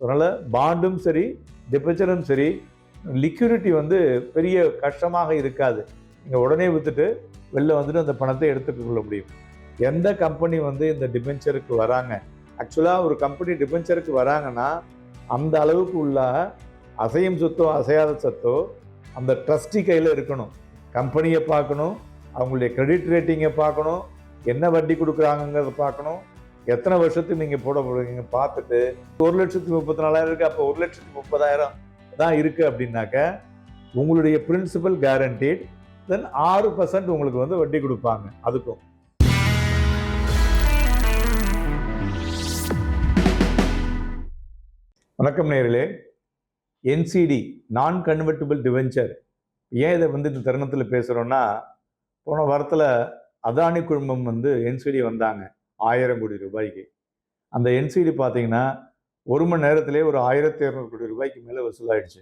So அதனால் பாண்டும் சரி டிபெஞ்சரும் சரி லிக்விடிட்டி வந்து பெரிய கஷ்டமாக இருக்காது. நீங்கள் உடனே விற்றுட்டு வெளில வந்துட்டு அந்த பணத்தை எடுத்துக்கொள்ள முடியும். எந்த கம்பெனி வந்து இந்த டிபெஞ்சருக்கு வராங்க, ஆக்சுவலாக ஒரு கம்பெனி டிபெஞ்சருக்கு வராங்கன்னா அந்த அளவுக்கு உள்ள அசையும் சொத்தோ அசையாத சொத்தோ அந்த ட்ரஸ்டி கையில் இருக்கணும். கம்பெனியை பார்க்கணும், அவங்களுடைய கிரெடிட் ரேட்டிங்கை பார்க்கணும், என்ன வட்டி கொடுக்குறாங்கிறத பார்க்கணும், எத்தனை வருஷத்துக்கு நீங்கள் போட போடுறீங்க பார்த்துட்டு 1,34,000 இருக்குது, அப்போ 1,30,000 தான் இருக்குது அப்படின்னாக்க உங்களுடைய பிரின்சிபல் கேரண்டீட், தென் 6% உங்களுக்கு வந்து வட்டி கொடுப்பாங்க. அதுக்கும் வணக்கம் நேயர்களே. என்சிடி நான் கன்வெர்ட்டிபிள் டிவென்ச்சர் ஏன் இதை வந்து இந்த தருணத்தில் பேசுகிறோன்னா, போன வாரத்தில் அதானி குழுமம் வந்து என்சிடி வந்தாங்க 1000 கோடி ரூபாய்க்கு. அந்த என்சிடி பார்த்தீங்கன்னா 1 மணி நேரத்திலே ஒரு 1200 கோடி ரூபாய்க்கு மேலே வசூலாயிடுச்சு.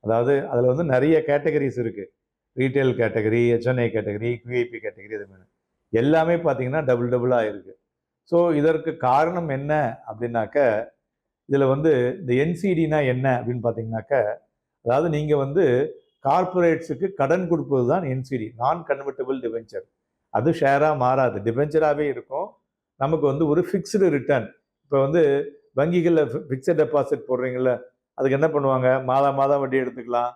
அதாவது அதில் வந்து நிறைய கேட்டகரிஸ் இருக்குது. Retail category, HNI category, QIP category, இது மாதிரி எல்லாமே பார்த்தீங்கன்னா டபுளாக இருக்குது. ஸோ இதற்கு காரணம் என்ன அப்படின்னாக்க, இதில் வந்து இந்த என்சிடினா என்ன அப்படின்னு பார்த்தீங்கன்னாக்க, அதாவது நீங்கள் வந்து கார்பரேட்ஸுக்கு கடன் கொடுப்பது தான் என்சிடி, நான் கன்வெர்ட்டிபிள் டிபெஞ்சர். அது ஷேராக மாறாது, டிபெஞ்சராகவே இருக்கும். நமக்கு வந்து ஒரு ஃபிக்ஸ்டு ரிட்டர்ன். இப்போ வந்து வங்கிகளில் ஃபிக்ஸட் டெபாசிட் போடுறீங்கள, அதுக்கு என்ன பண்ணுவாங்க, மாதம் மாதம் வட்டி எடுத்துக்கலாம்,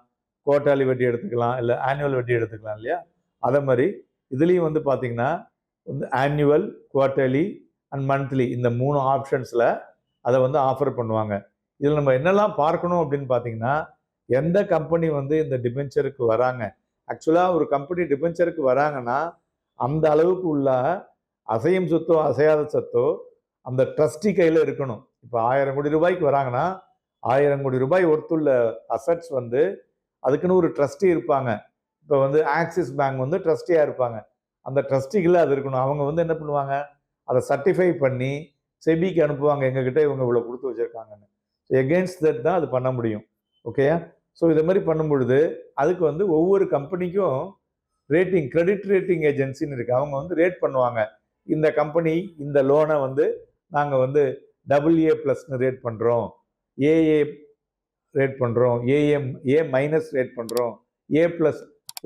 குவார்ட்டர்லி வட்டி எடுத்துக்கலாம், இல்லை ஆனுவல் வட்டி எடுத்துக்கலாம் இல்லையா? அதே மாதிரி இதுலேயும் வந்து பார்த்தீங்கன்னா வந்து ஆனுவல், குவார்ட்டர்லி அண்ட் மந்த்லி இந்த 3 ஆப்ஷன்ஸில் அதை வந்து ஆஃபர் பண்ணுவாங்க. இதில் நம்ம என்னெல்லாம் பார்க்கணும் அப்படின்னு பார்த்தீங்கன்னா, எந்த கம்பெனி வந்து இந்த டிபெஞ்சருக்கு வராங்க, ஆக்சுவலாக ஒரு கம்பெனி டிபெஞ்சருக்கு வராங்கன்னா அந்த அளவுக்கு உள்ள அசையும் சொத்தோ அசையாத சொத்தோ அந்த ட்ரஸ்டி கையில் இருக்கணும். இப்போ 1000 கோடி ரூபாய்க்கு வராங்கன்னா 1000 கோடி ரூபாய் ஒர்த்துள்ள அசட்ஸ் வந்து அதுக்குன்னு ஒரு ட்ரஸ்டி இருப்பாங்க. இப்போ வந்து ஆக்சிஸ் பேங்க் வந்து ட்ரஸ்டியாக இருப்பாங்க. அந்த ட்ரஸ்டிகளில் அது இருக்கணும். அவங்க வந்து என்ன பண்ணுவாங்க, அதை சர்டிஃபை பண்ணி செபிக்கு அனுப்புவாங்க, எங்ககிட்ட இவங்க இவ்வளோ கொடுத்து வச்சுருக்காங்கன்னு. ஸோ எகெயின்ஸ்ட் தட் தான் அது பண்ண முடியும். ஓகேயா? ஸோ இதை மாதிரி பண்ணும் பொழுது அதுக்கு வந்து ஒவ்வொரு கம்பெனிக்கும் ரேட்டிங், கிரெடிட் ரேட்டிங் ஏஜென்சின்னு இருக்குது. அவங்க வந்து ரேட் பண்ணுவாங்க. இந்த கம்பெனி இந்த லோனை வந்து நாங்கள் வந்து AA+ ரேட் பண்ணுறோம், AA ரேட் பண்ணுறோம், A- ரேட் பண்ணுறோம், A+,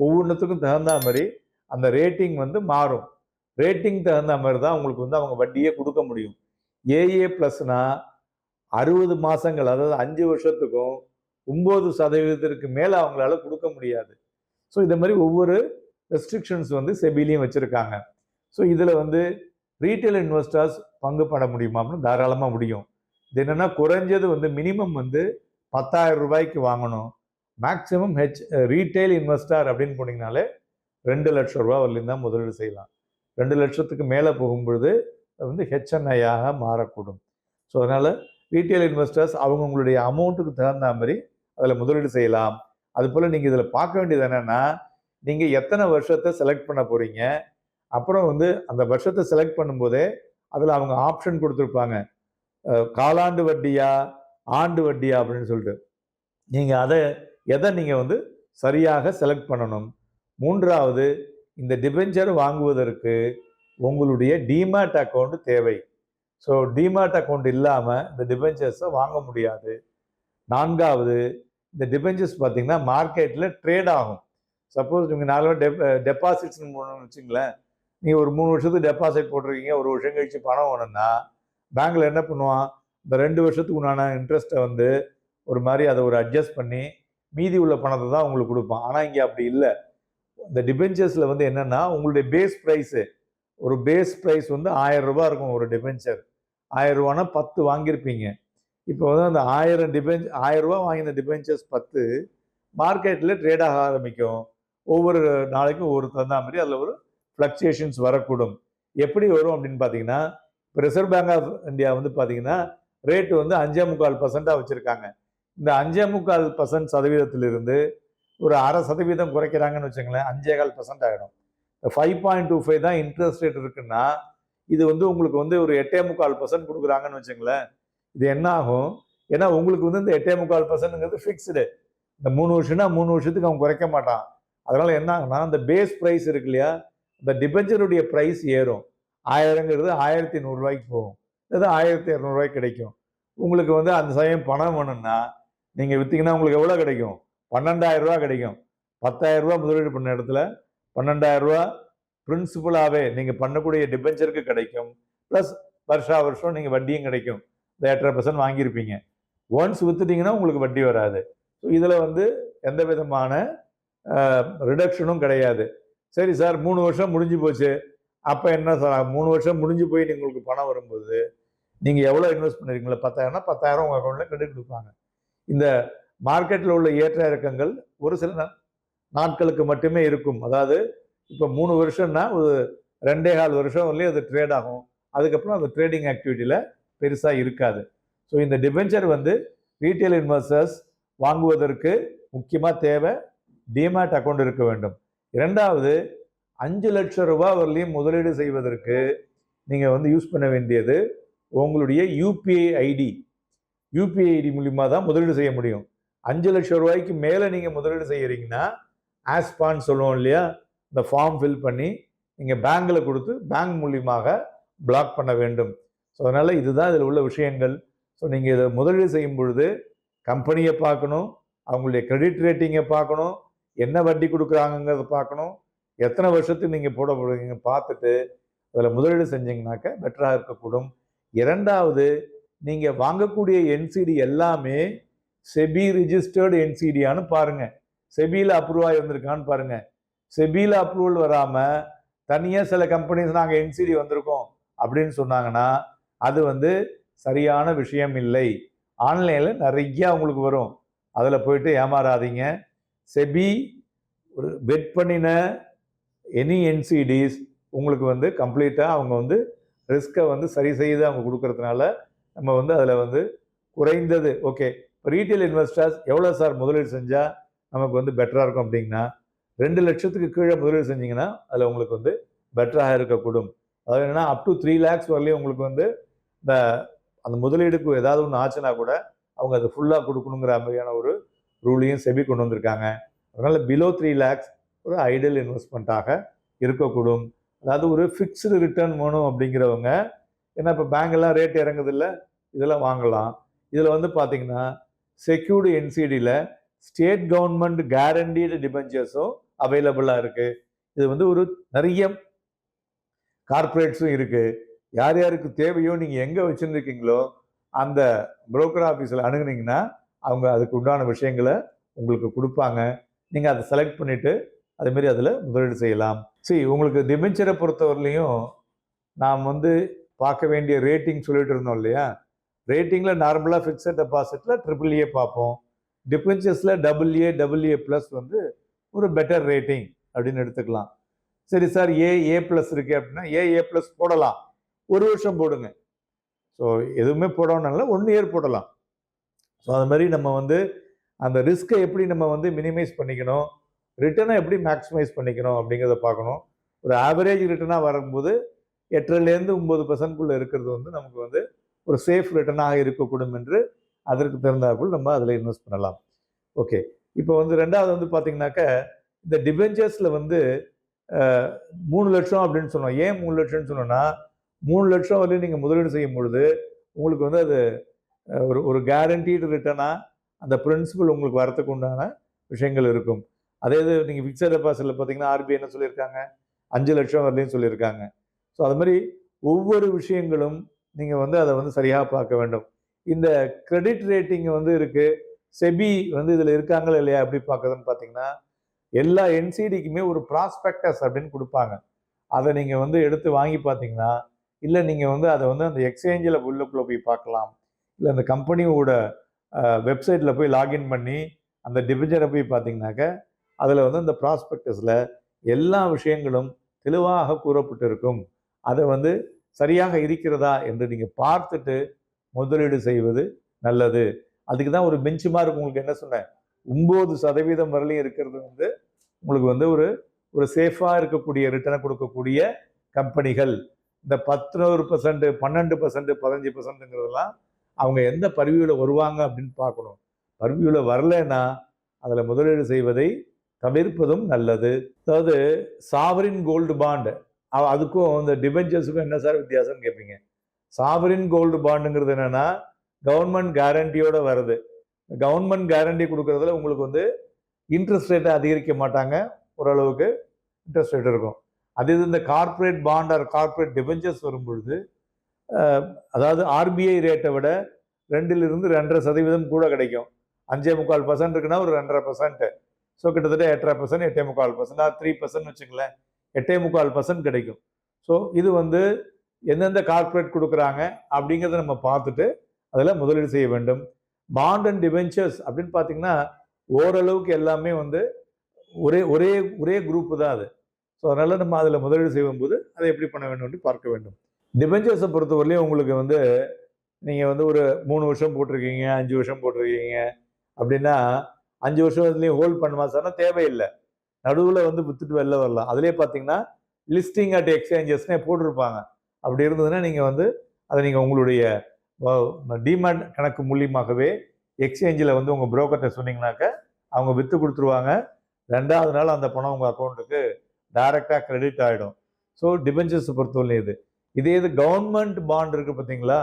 ஒவ்வொன்றுத்துக்கும் தகுந்த மாதிரி அந்த ரேட்டிங் வந்து மாறும். ரேட்டிங் தகுந்த மாதிரி தான் உங்களுக்கு வந்து அவங்க வட்டியே கொடுக்க முடியும். AA+னா 60 மாதங்கள், அதாவது 5 வருஷத்துக்கும் 9% மேலே அவங்களால கொடுக்க முடியாது. ஸோ இந்த மாதிரி ஒவ்வொரு ரெஸ்ட்ரிக்ஷன்ஸ் வந்து செபிலையும் வச்சுருக்காங்க. ஸோ இதில் வந்து ரீட்டைல் இன்வெஸ்டர்ஸ் பங்கு பட முடியுமா அப்படின்னு தாராளமாக முடியும். இது என்னென்னா, குறைஞ்சது வந்து மினிமம் வந்து 10,000 ரூபாய்க்கு வாங்கணும். மேக்சிமம் ரீட்டைல் இன்வெஸ்டர் அப்படின்னு போனீங்கனாலே 2 லட்சம் ரூபா வரலையும் தான் முதலீடு செய்யலாம். 2 லட்சத்துக்கு மேலே போகும்பொழுது அது வந்து HNI-ஆக மாறக்கூடும். ஸோ அதனால் ரீட்டைல் இன்வெஸ்டர்ஸ் அவங்களுடைய அமௌண்ட்டுக்கு தகுந்த மாதிரி அதில் முதலீடு செய்யலாம். அதுபோல் நீங்கள் இதில் பார்க்க வேண்டியது என்னென்னா, நீங்கள் எத்தனை வருஷத்தை செலக்ட் பண்ண போகிறீங்க, அப்புறம் வந்து அந்த வருஷத்தை செலக்ட் பண்ணும்போதே அதில் அவங்க ஆப்ஷன் கொடுத்துருப்பாங்க, காலாண்டு வட்டியா ஆண்டு வட்டியா அப்படின்னு சொல்லிட்டு. நீங்கள் எதை நீங்கள் வந்து சரியாக செலக்ட் பண்ணணும். 3வது, இந்த டிபெஞ்சர் வாங்குவதற்கு உங்களுடைய டிமேட் அக்கௌண்ட் தேவை. ஸோ டிமேட் அக்கௌண்ட் இல்லாமல் இந்த டிபெஞ்சர்ஸை வாங்க முடியாது. 4வது, இந்த டிபெஞ்சர்ஸ் பார்த்தீங்கன்னா மார்க்கெட்டில் ட்ரேட் ஆகும். சப்போஸ் நீங்கள் நார்மலாக டெபாசிட்ஸ்னு போகணும்னு வச்சுங்களேன், நீங்கள் ஒரு 3 வருஷத்துக்கு டெபாசிட் போட்டிருக்கீங்க, ஒரு வருஷம் கழிச்சு பணம் வேணும்னா பேங்க்கில் என்ன பண்ணுவான், இந்த 2 வருஷத்துக்கு உண்டான இன்ட்ரெஸ்ட்டை வந்து ஒரு மாதிரி அதை ஒரு அட்ஜஸ்ட் பண்ணி மீதி உள்ள பணத்தை தான் உங்களுக்கு கொடுப்பான். ஆனால் இங்கே அப்படி இல்லை. இந்த டிபெஞ்சர்ஸில் வந்து என்னென்னா, உங்களுடைய பேஸ் ப்ரைஸ் வந்து 1000 ரூபா இருக்கும். ஒரு டிபெஞ்சர் 1000 ரூபானா 10 வாங்கியிருப்பீங்க. இப்போ வந்து அந்த 1000 ரூபா வாங்கின டிபெஞ்சர்ஸ் 10 மார்க்கெட்டில் ட்ரேட் ஆக ஆரம்பிக்கும். ஒவ்வொரு நாளைக்கும் ஒவ்வொரு தகுந்த மாதிரி அதில் ஒரு ஃப்ளக்சுவேஷன்ஸ் வரக்கூடும். எப்படி வரும் அப்படின்னு பார்த்தீங்கன்னா, இப்போ ரிசர்வ் பேங்க் ஆஃப் இந்தியா வந்து பார்த்தீங்கன்னா ரேட்டு வந்து 5.25% வச்சுருக்காங்க. இந்த 5.25% ஒரு 0.5% குறைக்கிறாங்கன்னு வச்சுங்களேன், 5.25% ஆகிடும். 5.25 தான் இன்ட்ரெஸ்ட் ரேட் இருக்குன்னா, இது வந்து உங்களுக்கு வந்து ஒரு 8.25% கொடுக்குறாங்கன்னு வச்சுங்களேன். இது என்ன ஆகும், ஏன்னா உங்களுக்கு வந்து இந்த 8.25%ங்கிறது ஃபிக்ஸ்டு. இந்த 3 வருஷம்னா 3 வருஷத்துக்கு அவன் குறைக்க மாட்டான். அதனால என்ன ஆகுனா, அந்த பேஸ் ப்ரைஸ் இருக்கு இல்லையா, இந்த டிபெஞ்சருடைய ப்ரைஸ் ஏறும். 1000ங்கிறது 1100 ரூபாய்க்கு போகும், அது 1200 ரூபாய்க்கு கிடைக்கும். உங்களுக்கு வந்து அந்த சமயம் பணம் வேணும்னா நீங்கள் விற்றீங்கன்னா உங்களுக்கு எவ்வளோ கிடைக்கும்? 12,000 ரூபா கிடைக்கும். 10,000 ரூபா முதலீடு பண்ண இடத்துல 12,000 ரூபா பிரின்சிபலாகவே நீங்கள் பண்ணக்கூடிய டிபெஞ்சருக்கு கிடைக்கும். ப்ளஸ் வருஷம் நீங்கள் வட்டியும் கிடைக்கும். இந்த 8.5% வாங்கியிருப்பீங்க. ஒன்ஸ் வித்துட்டீங்கன்னா உங்களுக்கு வட்டி வராது. ஸோ இதில் வந்து எந்த விதமான ரிடக்ஷனும் கிடையாது. சரி சார் 3 வருஷம் முடிஞ்சு போச்சு, அப்போ என்ன சார் 3 வருஷம் முடிஞ்சு போய் உங்களுக்கு பணம் வரும்போது நீங்கள் எவ்வளோ இன்வெஸ்ட் பண்ணிருக்கீங்களா? 10,000னா 10,000 உங்கள் அக்கௌண்ட்டில் கிரெடிட் கொடுப்பாங்க. இந்த மார்க்கெட்டில் உள்ள ஏற்ற இறக்கங்கள் ஒரு சில நாட்களுக்கு மட்டுமே இருக்கும். அதாவது இப்போ 3 வருஷம்னா ஒரு 2.25 வருஷம் வரலையும் அது ட்ரேட் ஆகும். அதுக்கப்புறம் அந்த ட்ரேடிங் ஆக்டிவிட்டியில் பெருசாக இருக்காது. ஸோ இந்த டிபெஞ்சர் வந்து ரீட்டைல் இன்வெஸ்டர்ஸ் வாங்குவதற்கு முக்கியமாக தேவை டிமேட் அக்கௌண்ட் இருக்க வேண்டும். இரண்டாவது 5 லட்சம் ரூபாய் வரலையும் முதலீடு செய்வதற்கு நீங்கள் வந்து யூஸ் பண்ண வேண்டியது உங்களுடைய யூபிஐ ஐடி. யூபிஐ ஐடி மூலிமா தான் முதலீடு செய்ய முடியும். 5 லட்சம் ரூபாய்க்கு மேலே நீங்கள் முதலீடு செய்கிறீங்கன்னா ஆஸ்பான்னு சொல்லுவோம் இல்லையா, இந்த ஃபார்ம் ஃபில் பண்ணி நீங்கள் பேங்கில் கொடுத்து பேங்க் மூலியமாக பிளாக் பண்ண வேண்டும். ஸோ அதனால் இதுதான் இதில் உள்ள விஷயங்கள். ஸோ நீங்கள் இதை முதலீடு செய்யும் பொழுது கம்பெனியை பார்க்கணும், அவங்களுடைய கிரெடிட் ரேட்டிங்கை பார்க்கணும், என்ன வட்டி கொடுக்குறாங்கிறத பார்க்கணும், எத்தனை வருஷத்துக்கு நீங்கள் போட போடுறீங்க பார்த்துட்டு அதில் முதலீடு செஞ்சீங்கன்னாக்க பெட்டராக இருக்கக்கூடும். இரண்டாவது, நீங்கள் வாங்கக்கூடிய என்சிடி எல்லாமே செபி ரிஜிஸ்டர்டு என்சிடியான்னு பாருங்கள். செபியில் அப்ரூவ் ஆகி வந்திருக்கான்னு பாருங்கள். செபியில் அப்ரூவல் வராமல் தனியாக சில கம்பெனிஸ் நாங்கள் என்சிடி வந்திருக்கோம் அப்படின்னு சொன்னாங்கன்னா அது வந்து சரியான விஷயம் இல்லை. ஆன்லைனில் நிறையா உங்களுக்கு வரும், அதில் போயிட்டு ஏமாறாதீங்க. செபி ஒரு பெட் பண்ணின எனி என்சிடிஸ் உங்களுக்கு வந்து கம்ப்ளீட்டாக அவங்க வந்து ரிஸ்க்கை வந்து சரி செய்து அவங்க கொடுக்கறதுனால நம்ம வந்து அதில் வந்து குறைந்தது ஓகே. இப்போ ரீட்டைல் இன்வெஸ்டர்ஸ் எவ்வளோ சார் முதலீடு செஞ்சால் நமக்கு வந்து பெட்டராக இருக்கும் அப்படின்னா 2 லட்சத்துக்கு கீழே முதலீடு செஞ்சிங்கன்னா அதில் உங்களுக்கு வந்து பெட்டராக இருக்கக்கூடும். அதாவது என்னென்னா அப் டு 3 lakhs வரலையும் உங்களுக்கு வந்து இந்த அந்த முதலீடுக்கு ஏதாவது ஒன்று ஆச்சுன்னா கூட அவங்க அதை ஃபுல்லாக கொடுக்கணுங்கிற மாதிரியான ஒரு ரூலையும் செபி கொண்டு வந்திருக்காங்க. அதனால் பிலோ 3 lakhs ஒரு ஐடியல் இன்வெஸ்ட்மெண்ட்டாக இருக்கக்கூடும். அதாவது ஒரு ஃபிக்ஸ்டு ரிட்டர்ன் வேணும் அப்படிங்கிறவங்க, ஏன்னா இப்போ பேங்கெல்லாம் ரேட் இறங்குதில்ல, இதெல்லாம் வாங்கலாம். இதில் வந்து பார்த்தீங்கன்னா செக்யூர்டு என்சிடியில் ஸ்டேட் கவர்மெண்ட் கேரண்டீடு டிபெஞ்சர்ஸும் அவைலபிளாக இருக்குது. இது வந்து ஒரு நிறைய கார்பரேட்ஸும் இருக்குது. யார் யாருக்கு தேவையோ நீங்கள் எங்கே வச்சுருக்கீங்களோ அந்த புரோக்கர் ஆஃபீஸில் அணுகுனீங்கன்னா அவங்க அதுக்கு உண்டான விஷயங்களை உங்களுக்கு கொடுப்பாங்க. நீங்கள் அதை செலக்ட் பண்ணிவிட்டு அதேமாரி அதில் முதலீடு செய்யலாம். சரி, உங்களுக்கு டிபெஞ்சரை பொறுத்தவரையிலையும் நாம் வந்து பார்க்க வேண்டிய ரேட்டிங் சொல்லிட்டு இருந்தோம் இல்லையா, ரேட்டிங்கில் நார்மலாக ஃபிக்ஸட் டெபாசிட்டில் AAA பார்ப்போம். டிபெஞ்சர்ஸில் AA++ வந்து ஒரு பெட்டர் ரேட்டிங் அப்படின்னு எடுத்துக்கலாம். சரி சார், A+ இருக்குது அப்படின்னா A+ போடலாம், 1 வருஷம் போடுங்க. ஸோ எதுவுமே போடணும்னால 1 year போடலாம். ஸோ அது மாதிரி நம்ம வந்து அந்த ரிஸ்க்கை எப்படி நம்ம வந்து மினிமைஸ் பண்ணிக்கணும், ரிட்டர்னை எப்படி மேக்ஸிமைஸ் பண்ணிக்கணும் அப்படிங்கிறத பார்க்கணும். ஒரு ஆவரேஜ் ரிட்டர்னாக வரும்போது 8%லேருந்து 9% இருக்கிறது வந்து நமக்கு வந்து ஒரு சேஃப் ரிட்டர்னாக இருக்கக்கூடும் என்று அதற்கு தகுந்தாற்போல் நம்ம அதில் இன்வெஸ்ட் பண்ணலாம். ஓகே, இப்போ வந்து ரெண்டாவது வந்து பார்த்தீங்கன்னாக்க இந்த டிபெஞ்சர்ஸில் வந்து 3 லட்சம் அப்படின்னு சொன்னோம். ஏன் 3 லட்சம்னு சொன்னோன்னா 3 லட்சம் வரையும் நீங்கள் முதலீடு செய்யும் பொழுது உங்களுக்கு வந்து அது ஒரு கேரண்டீடு ரிட்டர்னாக அந்த பிரின்சிபல் உங்களுக்கு வரத்துக்கு உண்டான விஷயங்கள் இருக்கும். அதே இது நீங்கள் ஃபிக்ஸட் டெபாசிட்டில் பார்த்தீங்கன்னா ஆர்பிஐ என்ன சொல்லியிருக்காங்க, 5 லட்சம் வரலையும் சொல்லியிருக்காங்க. ஸோ அது மாதிரி ஒவ்வொரு விஷயங்களும் நீங்கள் வந்து அதை வந்து சரியாக பார்க்க வேண்டும். இந்த கிரெடிட் ரேட்டிங் வந்து இருக்குது, செபி வந்து இதில் இருக்காங்களா இல்லையா எப்படி பார்க்குறதுன்னு பார்த்தீங்கன்னா எல்லா என்சிடிக்குமே ஒரு ப்ராஸ்பெக்டஸ் அப்படின்னு கொடுப்பாங்க. அதை நீங்கள் வந்து எடுத்து வாங்கி பார்த்தீங்கன்னா, இல்லை நீங்கள் வந்து அதை வந்து அந்த எக்ஸ்சேஞ்சில் உள்ளுக்குள்ளே போய் பார்க்கலாம், இல்லை அந்த கம்பெனியோட வெப்சைட்டில் போய் லாகின் பண்ணி அந்த டிபெஞ்சரை போய் பார்த்தீங்கன்னாக்க அதில் வந்து அந்த ப்ராஸ்பெக்டஸில் எல்லா விஷயங்களும் தெளிவாக கூறப்பட்டிருக்கும். அதை வந்து சரியாக இருக்கிறதா என்று நீங்கள் பார்த்துட்டு முதலீடு செய்வது நல்லது. அதுக்கு தான் ஒரு பெஞ்ச் மார்க் உங்களுக்கு என்ன சொன்னேன், 9% வரலையும் இருக்கிறது வந்து உங்களுக்கு வந்து ஒரு சேஃபாக இருக்கக்கூடிய ரிட்டர்னை கொடுக்கக்கூடிய கம்பெனிகள். இந்த 11%, 12%, 15%ங்கிறதெல்லாம் அவங்க எந்த பர்வியூவில் வருவாங்க அப்படின்னு பார்க்கணும். பர்வியூவில் வரலைன்னா அதில் முதலீடு செய்வதை தவிர்ப்பதும் நல்லது. அதாவது சாவரின் கோல்டு பாண்ட் அதுக்கும் இந்த டிபெஞ்சர்ஸுக்கும் என்ன சார் வித்தியாசம்னு கேட்பீங்க. சாவரின் கோல்டு பாண்டுங்கிறது என்னென்னா கவர்மெண்ட் கேரண்டியோட வருது. கவர்மெண்ட் கேரண்டி கொடுக்கறதுல உங்களுக்கு வந்து இன்ட்ரெஸ்ட் ரேட்டை அதிகரிக்க மாட்டாங்க, ஓரளவுக்கு இன்ட்ரெஸ்ட் ரேட் இருக்கும். அது இது இந்த corporate bond or corporate debentures வரும்பொழுது அதாவது ஆர்பிஐ ரேட்டை விட 2லிருந்து 2.5% கூட கிடைக்கும். 5.25% இருக்குன்னா ஒரு 2.5%. ஸோ கிட்டத்தட்ட 8.5%, 8.25%, 3% வச்சுங்களேன், 8.25% கிடைக்கும். ஸோ இது வந்து எந்தெந்த கார்ப்பரேட் கொடுக்குறாங்க அப்படிங்கிறத நம்ம பார்த்துட்டு அதில் முதலீடு செய்ய வேண்டும். பாண்ட் அண்ட் டிபென்ச்சர்ஸ் அப்படின்னு பார்த்தீங்கன்னா ஓரளவுக்கு எல்லாமே வந்து ஒரே ஒரே ஒரே குரூப்பு தான் அது. ஸோ அதனால் நம்ம அதில் முதலீடு செய்யும்போது அதை எப்படி பண்ண வேண்டும் பார்க்க வேண்டும். டிபென்ச்சர்ஸை பொறுத்தவரையிலையும் உங்களுக்கு வந்து நீங்கள் வந்து ஒரு 3 வருஷம் போட்டிருக்கீங்க, 5 வருஷம் போட்டிருக்கீங்க அப்படின்னா 5 வருஷத்துலேயும் ஹோல்ட் பண்ணுமா சார்னா தேவையில்லை. நடுவில் வந்து வித்துட்டு வெளில வரலாம். அதுலேயே பார்த்தீங்கன்னா லிஸ்டிங் அட் எக்ஸ்சேஞ்சஸ்னே போட்டிருப்பாங்க. அப்படி இருந்ததுன்னா நீங்கள் வந்து அதை நீங்கள் உங்களுடைய டிமேட் கணக்கு மூலியமாகவே எக்ஸ்சேஞ்சில் வந்து உங்கள் புரோக்கர்கிட்ட சொன்னீங்கன்னாக்க அவங்க விற்று கொடுத்துருவாங்க. 2வது நாள் அந்த பணம் உங்கள் அக்கௌண்ட்டுக்கு டைரெக்டாக கிரெடிட் ஆகிடும். ஸோ டிபென்ச்சர்ஸ் பொறுத்தவரை இதே இது கவர்மெண்ட் பாண்ட் இருக்குது பார்த்தீங்களா,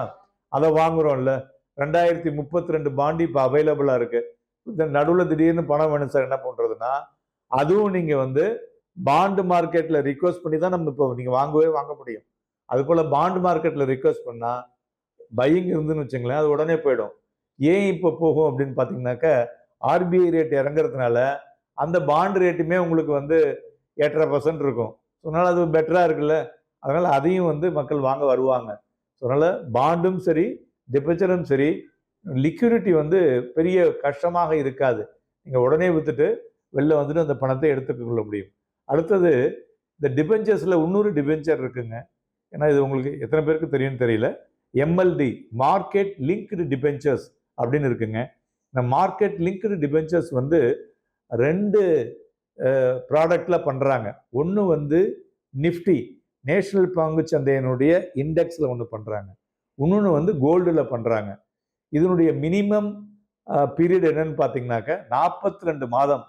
அதை வாங்குகிறோம்ல. 2032 பாண்டு இப்போ அவைலபிளாக இருக்குது. இந்த நடுவில் திடீர்னு பணம் வேணும் சார், என்ன பண்ணுறதுன்னா அதுவும் நீங்கள் வந்து பாண்டு மார்க்கெட்டில் ரிக்வஸ்ட் பண்ணி தான் நம்ம இப்போ நீங்கள் வாங்க முடியும். அதுபோல் பாண்டு மார்க்கெட்டில் ரிக்வஸ்ட் பண்ணால் பையிங் இருந்துன்னு வச்சுங்களேன், அது உடனே போயிடும். ஏன் இப்போ போகும் அப்படின்னு பார்த்தீங்கன்னாக்க ஆர்பிஐ ரேட் இறங்குறதுனால அந்த பாண்டு ரேட்டுமே உங்களுக்கு வந்து 8.5% இருக்கும். ஸோ அதனால் அது பெட்டராக இருக்குல்ல, அதனால் அதையும் வந்து மக்கள் வாங்க வருவாங்க. ஸோ அதனால் பாண்டும் சரி டிபென்ச்சரும் சரி லிக்விடிட்டி வந்து பெரிய கஷ்டமாக இருக்காது. நீங்கள் உடனே விற்றுட்டு வெளில வந்துட்டு அந்த பணத்தை எடுத்துக்கொள்ள முடியும். அடுத்தது இந்த டிபென்ச்சர்ஸில் இன்னொரு டிபென்ச்சர் இருக்குங்க. ஏன்னா இது உங்களுக்கு எத்தனை பேருக்கு தெரியும்னு தெரியல. எம்எல்டி மார்க்கெட் லிங்க்டு டிபென்ச்சர்ஸ் அப்படின்னு இருக்குங்க. இந்த மார்க்கெட் லிங்க்டு டிபென்ச்சர்ஸ் வந்து 2 ப்ராடக்டில் பண்ணுறாங்க. ஒன்று வந்து நிஃப்டி நேஷனல் பங்கு சந்தையினுடைய இண்டெக்ஸில் ஒன்று பண்ணுறாங்க, இன்னொன்று வந்து கோல்டில் பண்ணுறாங்க. இதனுடைய மினிமம் பீரியட் என்னன்னு பார்த்தீங்கன்னாக்க 42 மாதம்.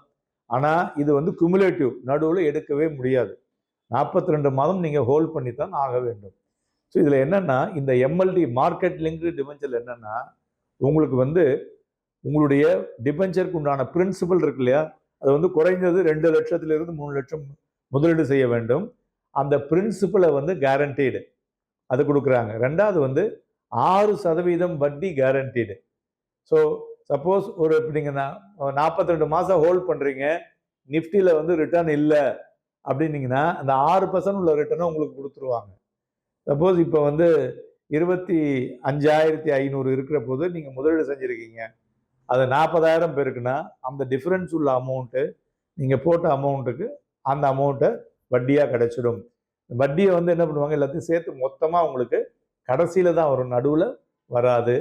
ஆனால் இது வந்து குமுலேட்டிவ், நடுவில் எடுக்கவே முடியாது. 42 மாதம் நீங்கள் ஹோல்ட் பண்ணி தான் ஆக வேண்டும். ஸோ இதில் என்னென்னா இந்த எம்எல்டி மார்க்கெட் லிங்க்டு டிபென்ச்சர் என்னென்னா உங்களுக்கு வந்து உங்களுடைய டிபென்ச்சருக்கு உண்டான பிரின்சிபல் இருக்கு இல்லையா, அது வந்து குறைந்தது 2 லட்சத்திலிருந்து 3 லட்சம் முதலீடு செய்ய வேண்டும். அந்த பிரின்சிபலை வந்து கேரண்டீடு அது கொடுக்குறாங்க. 2வது வந்து 6% வட்டி கேரண்டீடு. ஸோ சப்போஸ் ஒரு இப்போ நீங்கள் 42 மாதம் ஹோல்ட் பண்ணுறீங்க, நிஃப்டியில் வந்து ரிட்டர்ன் இல்லை அப்படின்னீங்கன்னா அந்த 6% உள்ள ரிட்டர்னை உங்களுக்கு கொடுத்துருவாங்க. சப்போஸ் இப்போ வந்து 25,500 இருக்கிற போது நீங்கள் முதலீடு செஞ்சுருக்கீங்க, அது 40,000 பேருக்குன்னா அந்த டிஃப்ரென்ஸ் உள்ள அமௌண்ட்டு நீங்கள் போட்ட அமௌண்ட்டுக்கு அந்த அமௌண்ட்டை வட்டியாக கிடைச்சிடும். வட்டியை வந்து என்ன பண்ணுவாங்க, எல்லாத்தையும் சேர்த்து மொத்தமாக உங்களுக்கு கடைசியில் தான் வரும், நடுவில் வராது.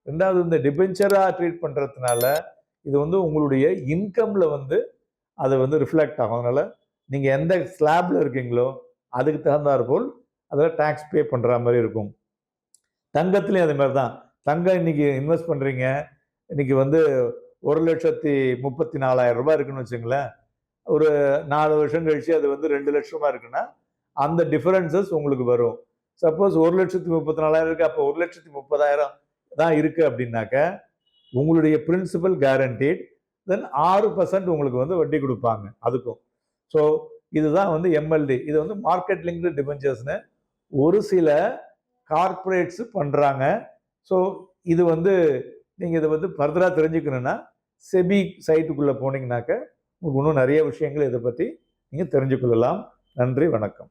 2வது இந்த டிபென்ச்சராக ட்ரீட் பண்ணுறதுனால இது வந்து உங்களுடைய இன்கமில் வந்து அதை வந்து ரிஃப்ளெக்ட் ஆகும். அதனால் நீங்கள் எந்த ஸ்லாபில் இருக்கீங்களோ அதுக்கு தகுந்தாற் போல் அதில் டேக்ஸ் பே பண்ணுற மாதிரி இருக்கும். தங்கத்துலேயும் அதே மாதிரி தான். தங்கம் இன்றைக்கி இன்வெஸ்ட் பண்ணுறீங்க, இன்றைக்கி வந்து 1,34,000 ரூபாய் இருக்குன்னு வச்சுங்களேன். ஒரு 4 வருஷம் கழிச்சு அது வந்து 2 லட்சமாக இருக்குன்னா அந்த டிஃபரன்சஸ் உங்களுக்கு வரும். சப்போஸ் 1,34,000 இருக்குது, அப்போ 1,30,000 தான் இருக்குது அப்படின்னாக்க உங்களுடைய பிரின்சிபல் கேரண்டீட், தென் 6% உங்களுக்கு வந்து வட்டி கொடுப்பாங்க அதுக்கும். ஸோ இதுதான் வந்து எம்எல்டி. இது வந்து மார்க்கெட் லிங்க்டு டிபென்ச்சர்ஸ்னு ஒரு சில கார்ப்பரேட்ஸ் பண்ணுறாங்க. ஸோ இது வந்து நீங்கள் இதை வந்து ஃபர்தராக தெரிஞ்சுக்கணுன்னா செபி சைட்டுக்குள்ளே போனீங்கன்னாக்க உங்களுக்கு இன்னும் நிறைய விஷயங்கள் இதை பற்றி நீங்கள் தெரிஞ்சு கொள்ளலாம். நன்றி, வணக்கம்.